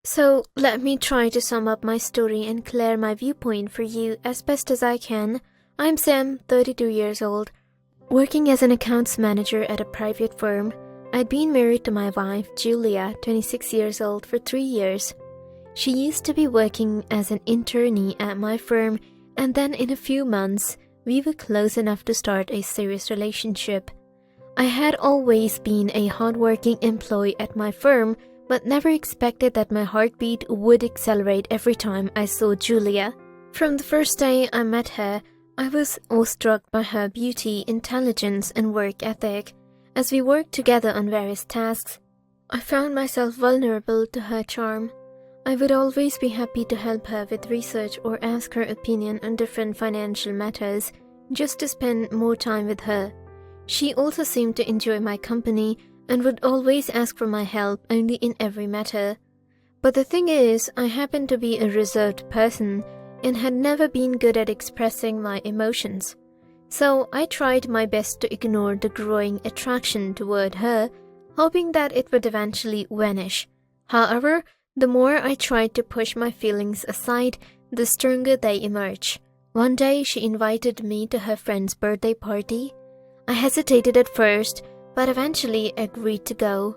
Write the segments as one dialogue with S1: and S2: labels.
S1: So, let me try to sum up my story and clear my viewpoint for you as best as I can. I'm Sam, 32 years old, working as an accounts manager at a private firm. I'd been married to my wife, Julia, 26 years old, for 3 years. She used to be working as an internee at my firm, and then in a few months, we were close enough to start a serious relationship. I had always been a hardworking employee at my firm, but never expected that my heartbeat would accelerate every time I saw Julia. From the first day I met her, I was awestruck by her beauty, intelligence, and work ethic. As we worked together on various tasks, I found myself vulnerable to her charm. I would always be happy to help her with research or ask her opinion on different financial matters, just to spend more time with her. She also seemed to enjoy my company and would always ask for my help only in every matter. But the thing is, I happened to be a reserved person and had never been good at expressing my emotions. So I tried my best to ignore the growing attraction toward her, hoping that it would eventually vanish. However, the more I tried to push my feelings aside, the stronger they emerged. One day she invited me to her friend's birthday party. I hesitated at first, but eventually agreed to go,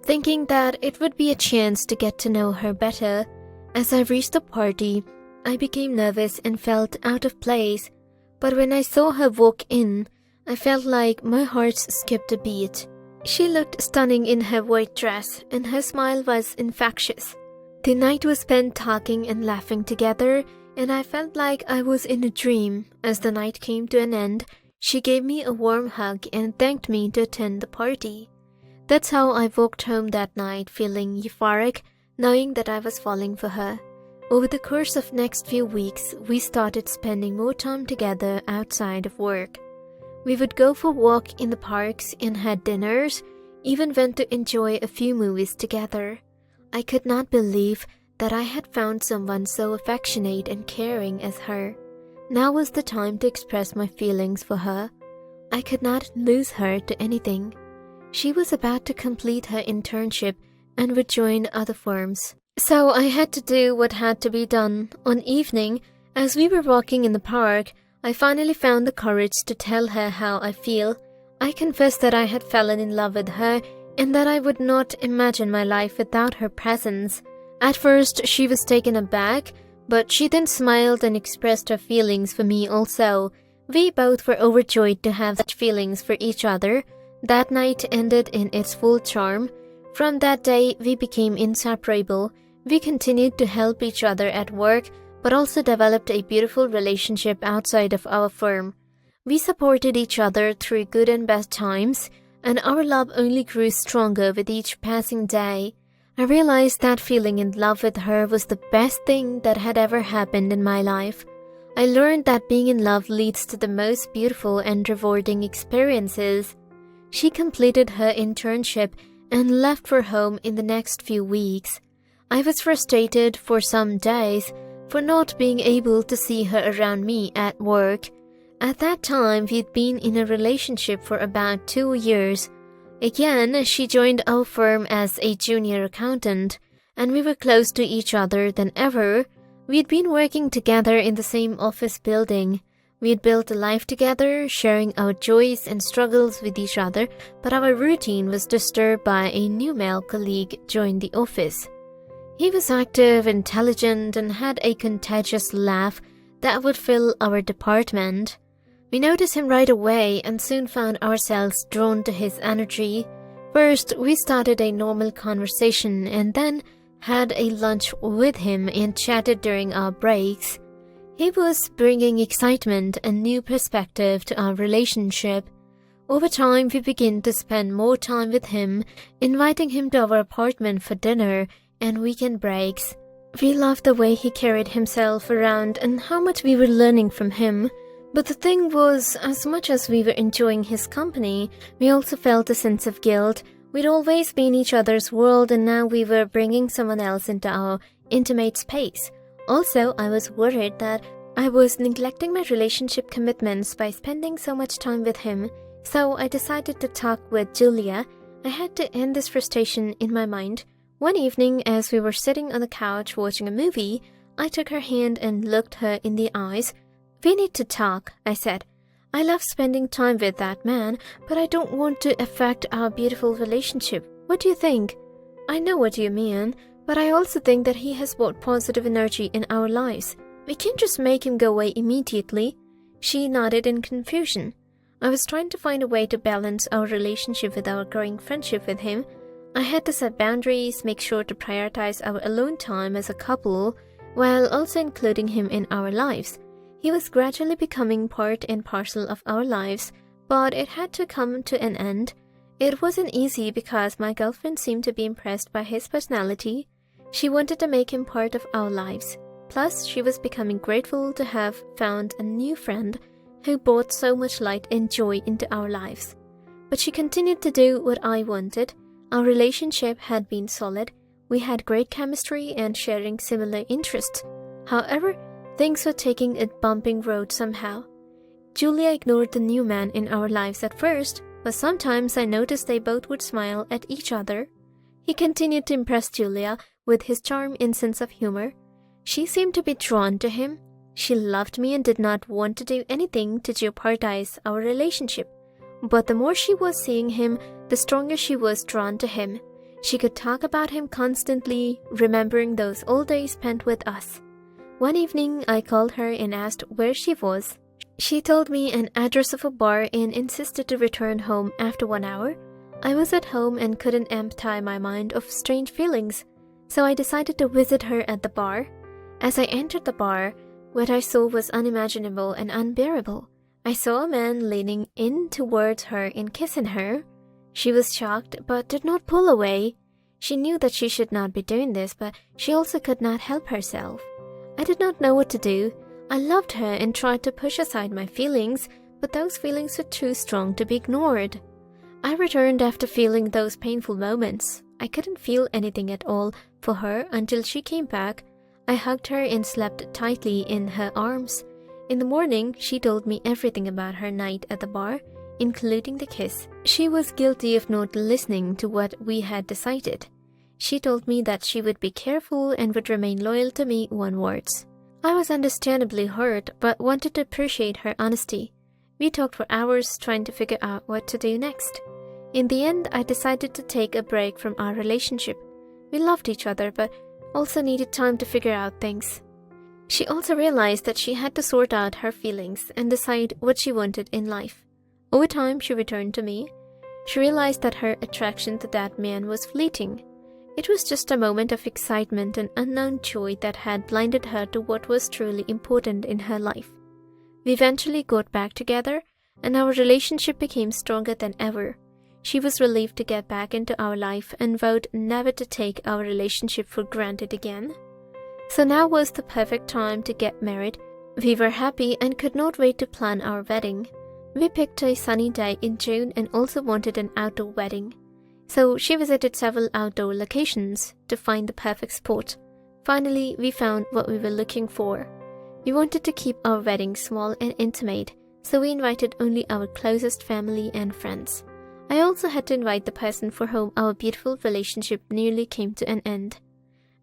S1: thinking that it would be a chance to get to know her better. As I reached the party, I became nervous and felt out of place, but when I saw her walk in, I felt like my heart skipped a beat. She looked stunning in her white dress, and her smile was infectious. The night was spent talking and laughing together, and I felt like I was in a dream. As the night came to an end, she gave me a warm hug and thanked me to attend the party. That's how I walked home that night, feeling euphoric, knowing that I was falling for her. Over the course of next few weeks, we started spending more time together outside of work. We would go for a walk in the parks and had dinners, even went to enjoy a few movies together. I could not believe that I had found someone so affectionate and caring as her. Now was the time to express my feelings for her. I could not lose her to anything. She was about to complete her internship and would join other firms. So I had to do what had to be done. One evening, as we were walking in the park, I finally found the courage to tell her how I feel. I confessed that I had fallen in love with her and that I would not imagine my life without her presence. At first, she was taken aback, but she then smiled and expressed her feelings for me also. We both were overjoyed to have such feelings for each other. That night ended in its full charm. From that day, we became inseparable. We continued to help each other at work, but also developed a beautiful relationship outside of our firm. We supported each other through good and bad times, and our love only grew stronger with each passing day. I realized that feeling in love with her was the best thing that had ever happened in my life. I learned that being in love leads to the most beautiful and rewarding experiences. She completed her internship and left for home in the next few weeks. I was frustrated for some days for not being able to see her around me at work. At that time, we'd been in a relationship for about 2 years. Again, she joined our firm as a junior accountant, and we were close to each other than ever. We'd been working together in the same office building. We'd built a life together, sharing our joys and struggles with each other, but our routine was disturbed by a new male colleague joined the office. He was active, intelligent, and had a contagious laugh that would fill our department. We noticed him right away and soon found ourselves drawn to his energy. First, we started a normal conversation and then had a lunch with him and chatted during our breaks. He was bringing excitement and new perspective to our relationship. Over time, we began to spend more time with him, inviting him to our apartment for dinner and weekend breaks. We loved the way he carried himself around and how much we were learning from him. But the thing was, as much as we were enjoying his company, we also felt a sense of guilt. We'd always been each other's world, and now we were bringing someone else into our intimate space. Also, I was worried that I was neglecting my relationship commitments by spending so much time with him, so I decided to talk with Julia. I had to end this frustration in my mind. One evening, as we were sitting on the couch watching a movie, I took her hand and looked her in the eyes. "We need to talk," I said. "I love spending time with that man, but I don't want to affect our beautiful relationship. What do you think?" "I know what you mean, but I also think that he has brought positive energy in our lives. We can't just make him go away immediately." She nodded in confusion. I was trying to find a way to balance our relationship with our growing friendship with him. I had to set boundaries, make sure to prioritize our alone time as a couple, while also including him in our lives. He was gradually becoming part and parcel of our lives, but it had to come to an end. It wasn't easy because my girlfriend seemed to be impressed by his personality. She wanted to make him part of our lives. Plus, she was becoming grateful to have found a new friend who brought so much light and joy into our lives. But she continued to do what I wanted. Our relationship had been solid. We had great chemistry and sharing similar interests. However, things were taking a bumping road somehow. Julia ignored the new man in our lives at first, but sometimes I noticed they both would smile at each other. He continued to impress Julia with his charm and sense of humor. She seemed to be drawn to him. She loved me and did not want to do anything to jeopardize our relationship. But the more she was seeing him, the stronger she was drawn to him. She could talk about him constantly, remembering those old days spent with us. One evening, I called her and asked where she was. She told me an address of a bar and insisted to return home after 1 hour. I was at home and couldn't empty my mind of strange feelings, so I decided to visit her at the bar. As I entered the bar, what I saw was unimaginable and unbearable. I saw a man leaning in towards her and kissing her. She was shocked, but did not pull away. She knew that she should not be doing this, but she also could not help herself. I did not know what to do. I loved her and tried to push aside my feelings, but those feelings were too strong to be ignored. I returned after feeling those painful moments. I couldn't feel anything at all for her until she came back. I hugged her and slept tightly in her arms. In the morning, she told me everything about her night at the bar, including the kiss. She was guilty of not listening to what we had decided. She told me that she would be careful and would remain loyal to me onwards. I was understandably hurt, but wanted to appreciate her honesty. We talked for hours trying to figure out what to do next. In the end, I decided to take a break from our relationship. We loved each other, but also needed time to figure out things. She also realized that she had to sort out her feelings and decide what she wanted in life. Over time, she returned to me. She realized that her attraction to that man was fleeting. It was just a moment of excitement and unknown joy that had blinded her to what was truly important in her life. We eventually got back together, and our relationship became stronger than ever. She was relieved to get back into our life and vowed never to take our relationship for granted again. So now was the perfect time to get married. We were happy and could not wait to plan our wedding. We picked a sunny day in June and also wanted an outdoor wedding. So she visited several outdoor locations to find the perfect spot. Finally, we found what we were looking for. We wanted to keep our wedding small and intimate, so we invited only our closest family and friends. I also had to invite the person for whom our beautiful relationship nearly came to an end.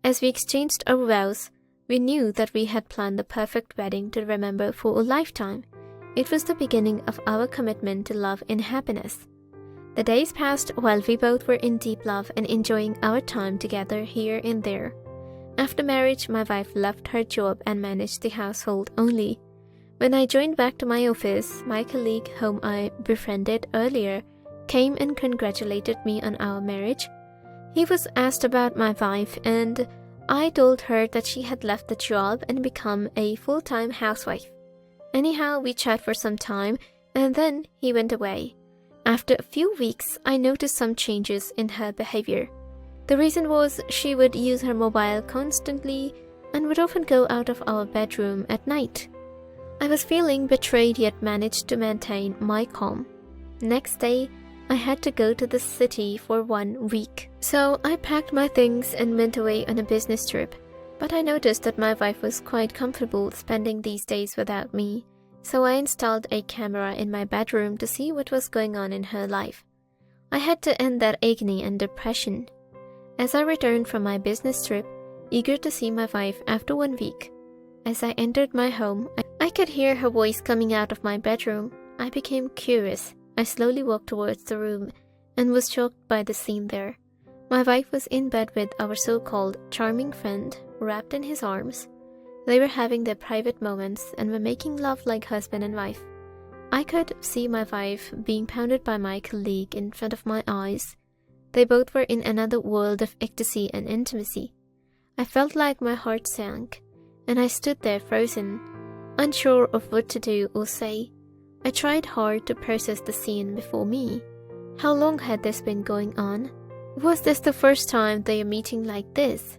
S1: As we exchanged our vows, we knew that we had planned the perfect wedding to remember for a lifetime. It was the beginning of our commitment to love and happiness. The days passed while we both were in deep love and enjoying our time together here and there. After marriage, my wife left her job and managed the household only. When I joined back to my office, my colleague whom I befriended earlier came and congratulated me on our marriage. He was asked about my wife, and I told her that she had left the job and become a full-time housewife. Anyhow, we chatted for some time, and then he went away. After a few weeks, I noticed some changes in her behavior. The reason was she would use her mobile constantly and would often go out of our bedroom at night. I was feeling betrayed yet managed to maintain my calm. Next day, I had to go to the city for 1 week. So I packed my things and went away on a business trip. But I noticed that my wife was quite comfortable spending these days without me. So I installed a camera in my bedroom to see what was going on in her life. I had to end that agony and depression. as I returned from my business trip, eager to see my wife after 1 week. As I entered my home, I could hear her voice coming out of my bedroom. I became curious. I slowly walked towards the room and was shocked by the scene there. My wife was in bed with our so-called charming friend, wrapped in his arms. They were having their private moments and were making love like husband and wife. I could see my wife being pounded by my colleague in front of my eyes. They both were in another world of ecstasy and intimacy. I felt like my heart sank, and I stood there frozen, unsure of what to do or say. I tried hard to process the scene before me. How long had this been going on? Was this the first time they are meeting like this?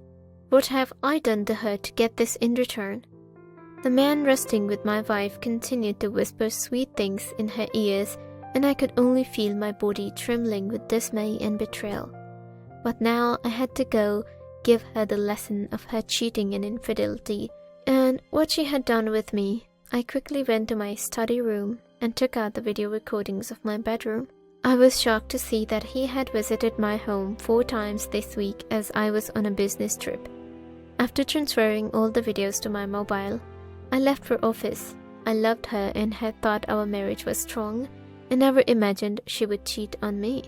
S1: What have I done to her to get this in return? The man resting with my wife continued to whisper sweet things in her ears, and I could only feel my body trembling with dismay and betrayal. But now I had to go give her the lesson of her cheating and infidelity, and what she had done with me. I quickly went to my study room and took out the video recordings of my bedroom. I was shocked to see that he had visited my home 4 times this week as I was on a business trip. After transferring all the videos to my mobile, I left for office. I loved her and had thought our marriage was strong, and never imagined she would cheat on me.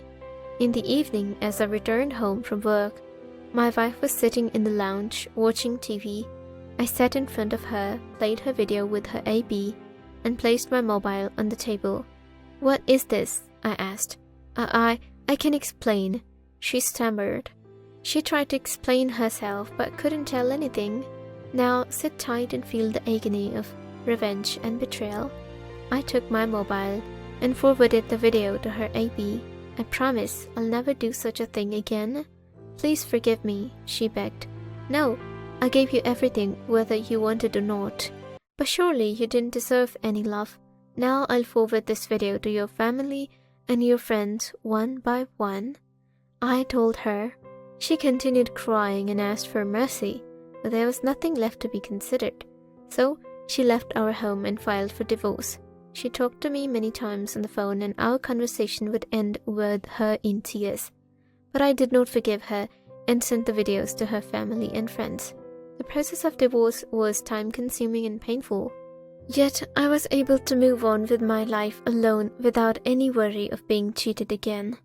S1: In the evening, as I returned home from work, my wife was sitting in the lounge watching TV. I sat in front of her, played her video with her AB, and placed my mobile on the table. "What is this?" I asked. I can explain," she stammered. She tried to explain herself but couldn't tell anything. "Now sit tight and feel the agony of revenge and betrayal." I took my mobile and forwarded the video to her AB. "I promise I'll never do such a thing again. Please forgive me," she begged. "No, I gave you everything whether you wanted or not. But surely you didn't deserve any love. Now I'll forward this video to your family and your friends one by one," I told her. She continued crying and asked for mercy, but there was nothing left to be considered. So she left our home and filed for divorce. She talked to me many times on the phone, and our conversation would end with her in tears. But I did not forgive her and sent the videos to her family and friends. The process of divorce was time-consuming and painful. Yet I was able to move on with my life alone without any worry of being cheated again.